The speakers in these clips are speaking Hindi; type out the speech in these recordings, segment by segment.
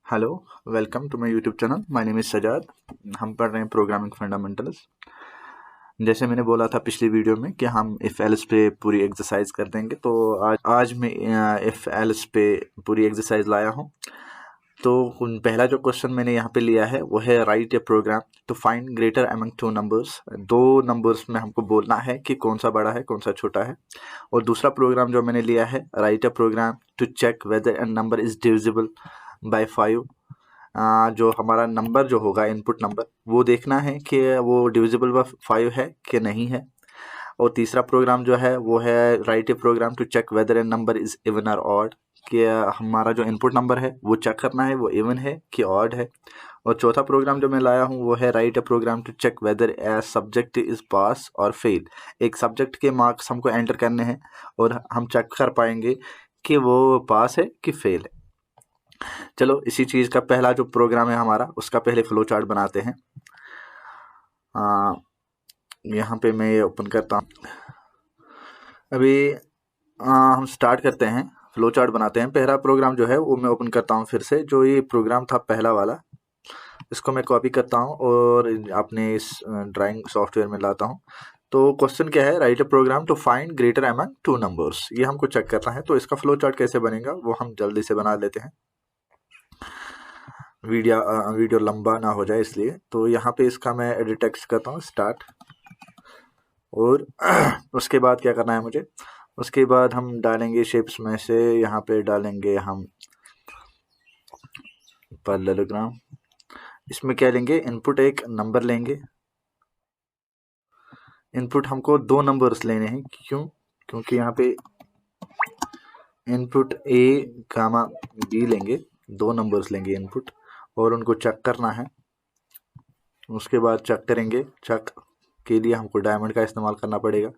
Hello, welcome to my YouTube channel. My name is Sajad. हम पढ़ रहे हैं प्रोग्रामिंग फंडामेंटल्स। जैसे मैंने बोला था पिछली वीडियो में कि हम इफ़ एल्स पे पूरी एक्सरसाइज कर देंगे, तो आज मैं इफ़ एल्स पे पूरी एक्सरसाइज लाया हूँ। तो पहला जो क्वेश्चन मैंने यहाँ पे लिया है वो है write a program to find greater among two numbers. दो नंबर्स में हमको बोलना है कि कौन सा बड़ा है कौन सा छोटा है। और दूसरा प्रोग्राम जो मैंने लिया है write a program to check whether an number is divisible by 5। जो हमारा नंबर जो होगा इनपुट नंबर वो देखना है कि वो डिविजिबल बाय 5 है कि नहीं है। और तीसरा प्रोग्राम जो है वो है write a program to check whether a number is even और ऑड, कि हमारा जो इनपुट नंबर है वो चेक करना है वो इवन है कि ऑड है। और चौथा प्रोग्राम जो मैं लाया हूँ वो है write a program to check whether a subject is pass और फेल। एक सब्जेक्ट के मार्क्स हमको एंटर करने हैं और हम चेक कर पाएंगे कि वो पास है कि फेल है। चलो इसी चीज़ का पहला जो प्रोग्राम है हमारा उसका पहले फ्लो चार्ट बनाते हैं। यहाँ पे मैं ये ओपन करता हूँ। अभी हम स्टार्ट करते हैं, फ्लो चार्ट बनाते हैं। पहला प्रोग्राम जो है वो मैं ओपन करता हूँ फिर से। जो ये प्रोग्राम था पहला वाला, इसको मैं कॉपी करता हूँ और अपने इस ड्राइंग सॉफ्टवेयर में लाता हूँ। तो क्वेश्चन क्या है, write a program to find greater among two numbers, ये हमको चेक करना है। तो इसका फ्लो चार्ट कैसे बनेगा वो हम जल्दी से बना लेते हैं, वीडियो लंबा ना हो जाए इसलिए। तो यहाँ पे इसका मैं एडिट टेक्स्ट करता हूँ स्टार्ट। और उसके बाद क्या करना है मुझे, उसके बाद हम डालेंगे शेप्स में से, यहाँ पे डालेंगे हम पैरेललोग्राम। इसमें क्या लेंगे, इनपुट एक नंबर लेंगे। इनपुट हमको दो नंबर्स लेने हैं, क्यों? क्योंकि यहाँ पे इनपुट ए गामा बी लेंगे, दो नंबर्स लेंगे इनपुट और उनको चेक करना है। उसके बाद चेक करेंगे, चेक के लिए हमको डायमंड का इस्तेमाल करना पड़ेगा।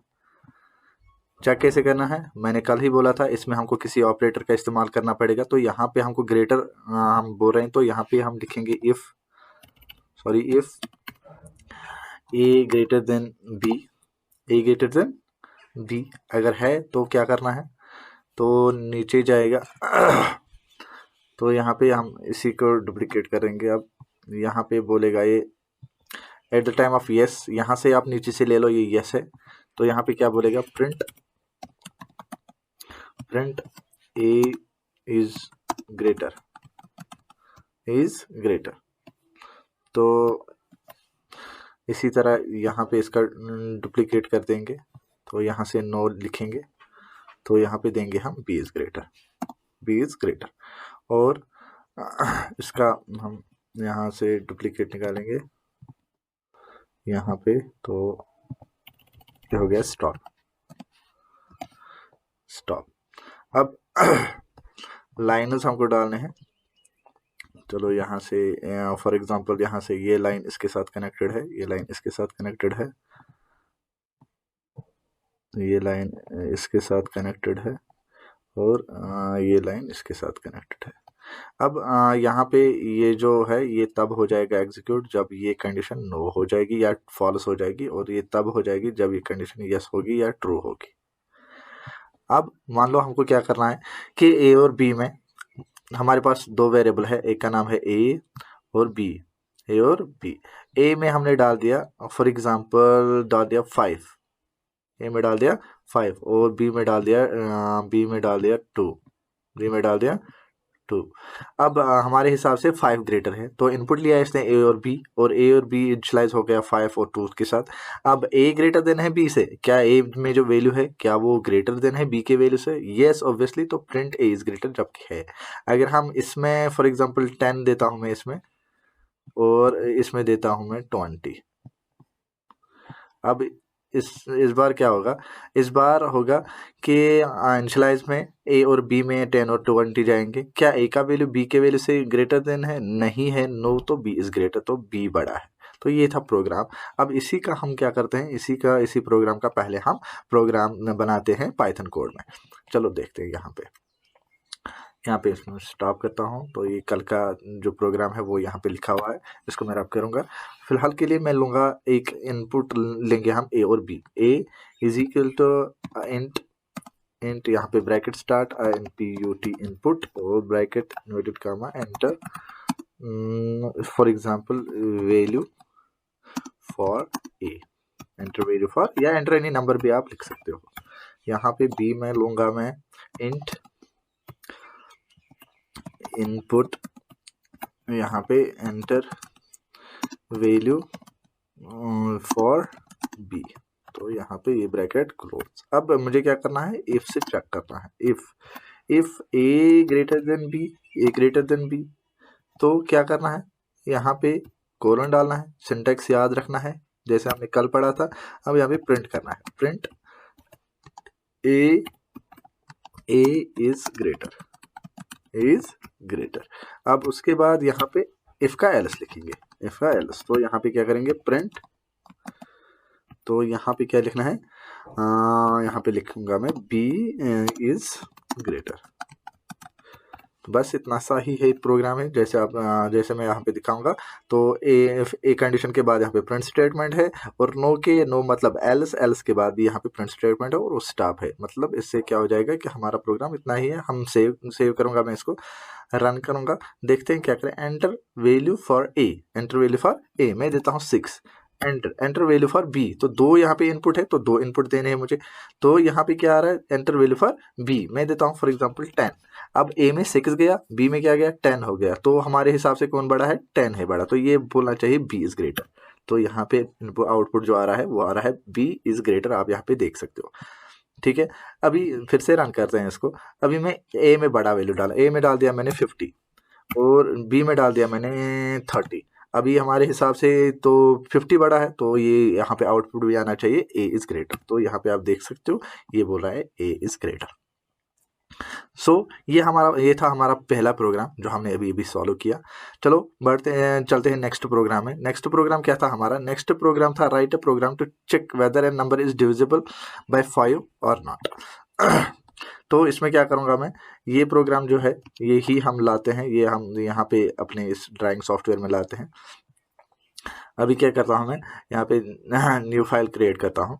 चेक कैसे करना है, मैंने कल ही बोला था, इसमें हमको किसी ऑपरेटर का इस्तेमाल करना पड़ेगा। तो यहाँ पे हमको ग्रेटर हम बोल रहे हैं, तो यहाँ पे हम लिखेंगे if a greater than b, a greater than b अगर है तो क्या करना है, तो नीचे जाएगा। तो यहाँ पे हम इसी को डुप्लीकेट करेंगे। अब यहाँ पे बोलेगा ये at the time of yes, यहाँ से आप नीचे से ले लो, ये यस है। तो यहाँ पे क्या बोलेगा, प्रिंट ए इज ग्रेटर तो इसी तरह यहाँ पे इसका डुप्लीकेट कर देंगे। तो यहाँ से नो लिखेंगे, तो यहाँ पे देंगे हम बी इज ग्रेटर। और इसका हम यहाँ से डुप्लीकेट निकालेंगे यहाँ पे, तो ये हो गया स्टॉप। अब लाइनर्स हमको डालने हैं। चलो यहाँ से फॉर एग्जांपल यहाँ से ये लाइन इसके साथ कनेक्टेड है, ये लाइन इसके साथ कनेक्टेड है, ये लाइन इसके साथ कनेक्टेड है और ये लाइन इसके साथ कनेक्टेड है। अब यहाँ पे ये जो है ये तब हो जाएगा एग्जीक्यूट जब ये कंडीशन नो हो जाएगी या फॉल्स हो जाएगी, और ये तब हो जाएगी जब ये कंडीशन यस होगी या ट्रू होगी। अब मान लो हमको क्या करना है कि ए और बी में हमारे पास दो वेरिएबल है, एक का नाम है ए और बी। ए में हमने डाल दिया फॉर एग्जांपल डाल दिया 5, ए में डाल दिया 5 और बी में डाल दिया 2। अब हमारे हिसाब से 5 ग्रेटर है, तो इनपुट लिया इसने ए और बी, और ए और बी इनिशियलाइज हो गया 5 और 2 के साथ। अब ए ग्रेटर देन है बी से, क्या ए में जो वैल्यू है क्या वो ग्रेटर देन है बी के वैल्यू से? यस ऑब्वियसली, तो प्रिंट ए इज ग्रेटर जब है। अगर हम इसमें फॉर एग्जांपल 10 देता हूं मैं इसमें, और इसमें देता हूं मैं 20। अब इस बार क्या होगा, इस बार होगा कि इनिशियलाइज में ए और बी में 10 और 20 जाएंगे। क्या ए का वैल्यू बी के वैल्यू से ग्रेटर देन है? नहीं है, नो, तो बी इज ग्रेटर, तो बी बड़ा है। तो ये था प्रोग्राम। अब इसी का हम क्या करते हैं, इसी प्रोग्राम का पहले हम प्रोग्राम बनाते हैं पाइथन कोड में। चलो देखते हैं यहाँ पे इसमें स्टॉप करता हूँ। तो ये कल का जो प्रोग्राम है वो यहाँ पे लिखा हुआ है, इसको मैं रब करूँगा। फिलहाल के लिए मैं लूँगा एक इनपुट लेंगे हम ए और b. A is equal to int int यहाँ पे ब्रैकेट स्टार्ट input इनपुट और bracket inverted comma enter for example value for a, enter value for, या एंटर एनी नंबर भी आप लिख सकते हो। यहाँ पे बी में लूंगा मैं इंट इनपुट, यहाँ पे एंटर वैल्यू फॉर बी, तो यहाँ पे ये ब्रैकेट क्लोज। अब मुझे क्या करना है, इफ से चेक करना है, if a greater than b, a greater than b, तो क्या करना है, यहाँ पे कोलन डालना है, सिंटेक्स याद रखना है जैसे हमने कल पढ़ा था। अब यहाँ पे प्रिंट करना है, प्रिंट ए इज ग्रेटर। अब उसके बाद यहाँ पे इफ का एल्स लिखेंगे, इफ का एल्स, तो यहाँ पे क्या करेंगे, प्रिंट, तो यहाँ पे क्या लिखना है, यहाँ पे लिखूंगा मैं बी इज ग्रेटर। बस इतना सा ही है प्रोग्राम है, जैसे मैं यहाँ पे दिखाऊंगा। तो ए कंडीशन के बाद यहाँ पे प्रिंट स्टेटमेंट है, और नो मतलब एल्स के बाद भी यहाँ पे प्रिंट स्टेटमेंट है और स्टॉप है। मतलब इससे क्या हो जाएगा कि हमारा प्रोग्राम इतना ही है। हम सेव करूंगा, मैं इसको रन करूंगा, देखते हैं क्या करें। Enter value for a, enter value for ए मैं देता हूँ 6, एंटर वैल्यू फॉर बी, तो 2 यहाँ पे इनपुट है तो 2 इनपुट देने हैं मुझे। तो यहाँ पे क्या आ रहा है, एंटर वैल्यू फॉर बी मैं देता हूँ फॉर एग्जांपल 10। अब ए में 6 गया, बी में क्या गया, 10 हो गया, तो हमारे हिसाब से कौन बड़ा है, 10 है बड़ा, तो ये बोलना चाहिए बी इज ग्रेटर। तो यहाँ पे आउटपुट जो आ रहा है वो आ रहा है बी इज ग्रेटर, आप यहाँ पे देख सकते हो। ठीक है, अभी फिर से रन करते हैं इसको। अभी मैं ए में बड़ा वैल्यू डाला, ए में डाल दिया मैंने 50 और बी में डाल दिया मैंने 30। अभी हमारे हिसाब से तो 50 बड़ा है, तो ये यहाँ पे आउटपुट भी आना चाहिए ए इज ग्रेटर। तो यहाँ पे आप देख सकते हो ये बोल रहा है ए इज ग्रेटर। सो ये था हमारा पहला प्रोग्राम जो हमने अभी सॉल्व किया। चलो चलते हैं नेक्स्ट प्रोग्राम में। नेक्स्ट प्रोग्राम क्या था हमारा, नेक्स्ट प्रोग्राम था write a program to check whether a number is divisible by 5 और नॉट। तो इसमें क्या करूंगा मैं, ये प्रोग्राम जो है ये ही हम लाते हैं, ये हम यहाँ पे अपने इस ड्राइंग सॉफ्टवेयर में लाते हैं। अभी क्या करता हूँ मैं, यहाँ पे न्यू फाइल क्रिएट करता हूँ।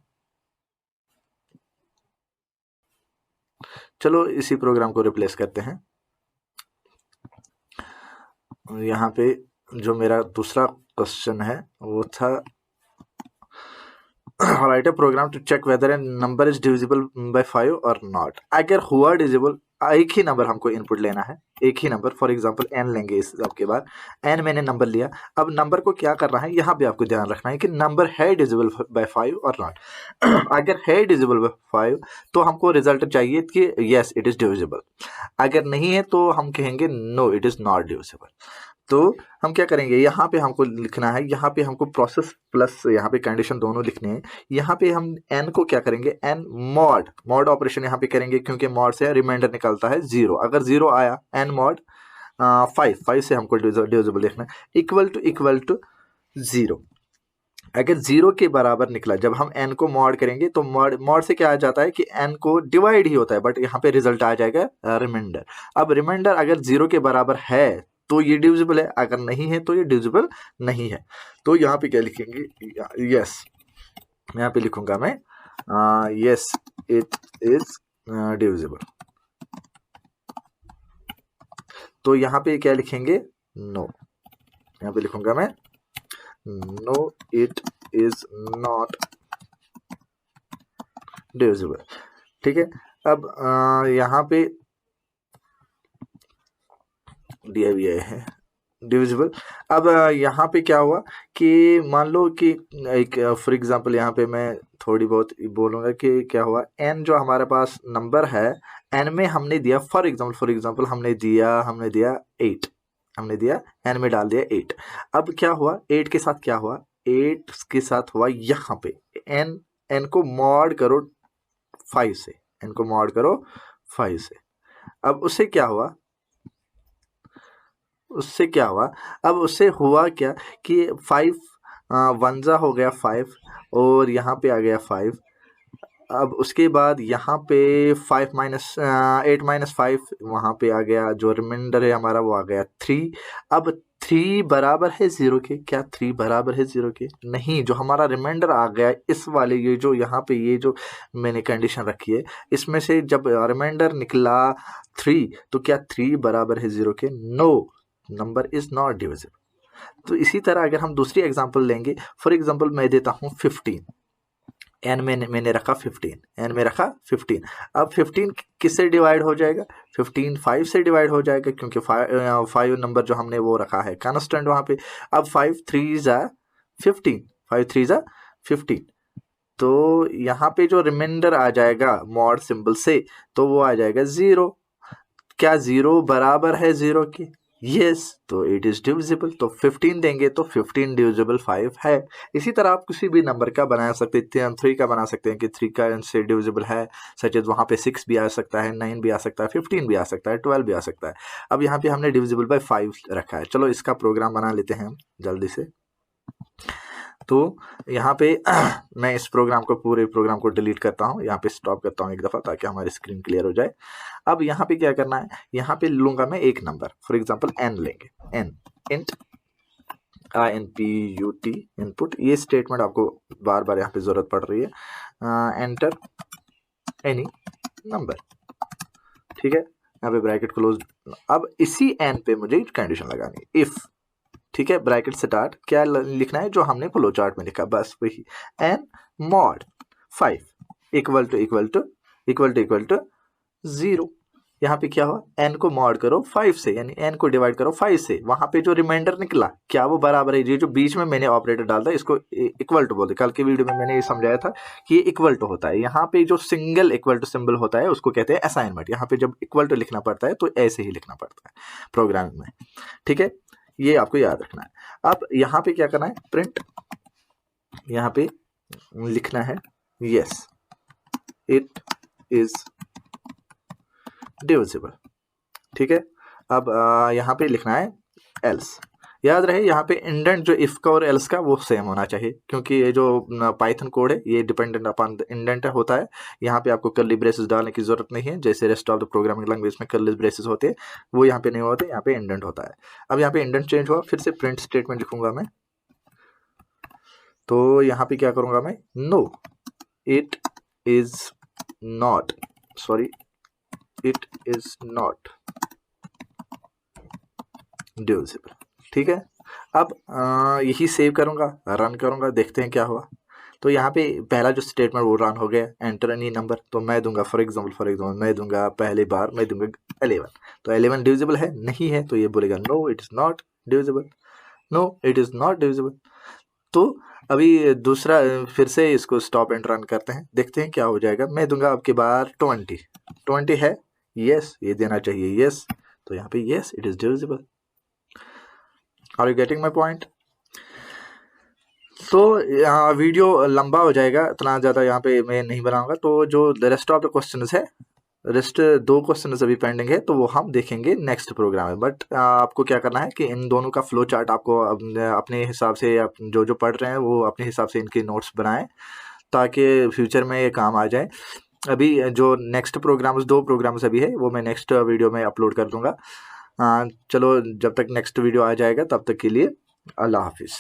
चलो इसी प्रोग्राम को रिप्लेस करते हैं। यहाँ पे जो मेरा दूसरा क्वेश्चन है वो था write a program to check whether a number is divisible by 5 और नॉट। अगर हुआ डिविजिबल, एक ही नंबर हमको इनपुट लेना है, एक ही नंबर, फॉर एग्जांपल n लेंगे इस सबके बाद, n मैंने नंबर लिया। अब नंबर को क्या करना है, यहाँ पे आपको ध्यान रखना है कि नंबर है डिविजिबल बाय 5 और नॉट। अगर है डिविजिबल बाय 5 तो हमको रिजल्ट चाहिए कि यस इट इज डिविजिबल, अगर नहीं है तो हम कहेंगे no it is not divisible. तो हम क्या करेंगे, यहाँ पे हमको लिखना है, यहाँ पे हमको प्रोसेस प्लस यहाँ पे कंडीशन दोनों लिखने हैं। यहाँ पे हम n को क्या करेंगे, n मॉड ऑपरेशन यहाँ पे करेंगे, क्योंकि मॉड से रिमाइंडर निकलता है 0। अगर 0 आया n मॉड 5 से हमको डिविजिबल लिखना है, इक्वल टू 0। अगर 0 के बराबर निकला, जब हम n को मॉड करेंगे तो मॉड से क्या आ जाता है कि n को डिवाइड ही होता है, बट यहाँ पे रिजल्ट आ जाएगा रिमाइंडर। अब रिमाइंडर अगर 0 के बराबर है तो ये डिविजिबल है, अगर नहीं है तो ये डिविजिबल नहीं है। तो यहाँ पे क्या लिखेंगे, यस, यहाँ पे लिखूंगा मैं यस इट इज डिविजिबल। तो यहाँ पे क्या लिखेंगे, नो, यहाँ पे लिखूंगा मैं no it is not divisible. ठीक है, अब यहाँ पे दिया भी है डिविजिबल। अब यहाँ पे क्या हुआ कि मान लो कि एक फॉर एग्जांपल यहाँ पे मैं थोड़ी बहुत बोलूँगा कि क्या हुआ, n जो हमारे पास नंबर है, n में हमने दिया फॉर एग्जांपल हमने दिया 8, हमने दिया n में डाल दिया 8। अब क्या हुआ, 8 के साथ क्या हुआ, 8 के साथ हुआ यहाँ पे n को मॉड करो 5 से, n को मॉड करो 5 से। अब उससे क्या हुआ, अब उससे हुआ क्या कि 5 1 हो गया 5 और यहाँ पे आ गया 5। अब उसके बाद यहाँ पे 8 -5 वहाँ पे आ गया, जो रिमाइंडर है हमारा वो आ गया 3। अब 3 बराबर है 0 के? क्या 3 बराबर है 0 के? नहीं, जो हमारा रिमाइंडर आ गया इस वाले ये जो यहाँ पे ये जो मैंने कंडीशन रखी है, इसमें से जब रिमाइंडर निकला 3, तो क्या 3 बराबर है 0 के? No, number is not divisible. तो इसी तरह अगर हम दूसरी एग्जांपल लेंगे, फॉर एग्जांपल मैं देता हूँ 15, एन में मैंने रखा 15, एन में रखा 15। अब 15 किससे डिवाइड हो जाएगा? 15 5 से डिवाइड हो जाएगा, क्योंकि 5 नंबर जो हमने वो रखा है कांस्टेंट वहाँ पे। अब 5 3 ज़ा 15, 5 3 ज़ा 15, तो यहाँ पे जो रिमाइंडर आ जाएगा मॉड सिंबल से, तो वो आ जाएगा 0। क्या 0 बराबर है 0 के? यस, तो इट इज डिविजिबल। तो 15 देंगे तो 15 डिविजिबल 5 है। इसी तरह आप किसी भी नंबर का बना सकते हैं, 3 का बना सकते हैं कि 3 का से डिविजिबल है, सच एज वहाँ पे 6 भी आ सकता है, 9 भी आ सकता है, 15 भी आ सकता है, 12 भी आ सकता है। अब यहाँ पे हमने डिविजिबल बाय 5 रखा है। चलो इसका प्रोग्राम बना लेते हैं हम जल्दी से। तो यहाँ पे मैं इस प्रोग्राम को पूरे प्रोग्राम को डिलीट करता हूँ, यहाँ पे स्टॉप करता हूँ एक दफ़ा ताकि हमारी स्क्रीन क्लियर हो जाए। अब यहाँ पे क्या करना है, यहाँ पे लूँगा मैं एक नंबर, फॉर एग्जांपल n लेंगे, n इंट INPUT इनपुट। ये स्टेटमेंट आपको बार बार यहाँ पे ज़रूरत पड़ रही है। एंटर एनी नंबर, ठीक है, यहाँ पे ब्रैकेट क्लोज। अब इसी n पे मुझे कंडीशन लगानी है, इफ़, ठीक है, ब्रैकेट स्टार्ट, क्या लिखना है जो हमने फ्लो चार्ट में लिखा, बस वही, एन मॉड 5 इक्वल टू 0। यहाँ पे क्या हुआ, एन को मॉड करो 5 से, यानी एन को डिवाइड करो 5 से, वहां पे जो रिमाइंडर निकला क्या वो बराबर है, ये जो बीच में मैंने ऑपरेटर डाल दिया इसको इक्वल टू बोलते। कल के वीडियो में मैंने ये समझाया था कि ये इक्वल टू होता है। यहाँ पे जो सिंगल इक्वल टू सिंबल होता है उसको कहते हैं असाइनमेंट। यहाँ पे जब इक्वल टू लिखना पड़ता है तो ऐसे ही लिखना पड़ता है प्रोग्रामिंग में, ठीक है, ये आपको याद रखना है। अब यहाँ पे क्या करना है, प्रिंट, यहाँ पे लिखना है यस इट इज डिविजिबल, ठीक है। अब यहाँ पे लिखना है एल्स। याद रहे यहाँ पे इंडेंट जो इफ का और एल्स का वो सेम होना चाहिए, क्योंकि ये जो पाइथन कोड है ये डिपेंडेंट अपॉन इंडेंट होता है। यहाँ पे आपको कर्ली ब्रेसेस डालने की जरूरत नहीं है, जैसे rest of the programming language में कर्ली ब्रेसेस होते हैं, वो यहाँ पे नहीं होते, यहाँ पे इंडेंट होता है। अब यहाँ पे इंडेंट चेंज हुआ, फिर से प्रिंट स्टेटमेंट लिखूंगा मैं, तो यहाँ पे क्या करूंगा मैं, no it is not, sorry it is not divisible, ठीक है। अब यही सेव करूंगा, रन करूंगा, देखते हैं क्या हुआ। तो यहाँ पे पहला जो स्टेटमेंट वो रन हो गया, एंटर एनी नंबर, तो मैं दूंगा फॉर एग्जांपल मैं दूंगा पहली बार मैं दूंगा 11, तो 11 डिविजिबल है, नहीं है, तो ये बोलेगा no it is not divisible, no it is not divisible. तो अभी दूसरा फिर से इसको स्टॉप एंड रन करते हैं, देखते हैं क्या हो जाएगा। मैं दूंगा आपकी बार 20 है, यस, ये देना चाहिए यस, तो यहाँ पे yes it is divisible. Are you getting my point? तो वीडियो लंबा हो जाएगा, इतना ज़्यादा यहाँ पे मैं नहीं बनाऊंगा। तो जो रेस्ट ऑफ द क्वेश्चंस है, रेस्ट 2 क्वेश्चन अभी पेंडिंग है, तो वो हम देखेंगे नेक्स्ट प्रोग्राम में। बट आपको क्या करना है कि इन दोनों का फ्लो चार्ट आपको अपने हिसाब से, जो जो पढ़ रहे हैं वो अपने हिसाब से इनके नोट्स बनाएं, ताकि फ्यूचर में ये काम आ जाए। अभी जो नेक्स्ट प्रोग्राम्स 2 प्रोग्राम्स अभी है वो मैं नेक्स्ट वीडियो में अपलोड कर दूंगा। चलो, जब तक नेक्स्ट वीडियो आ जाएगा तब तक के लिए अल्लाह हाफिज़।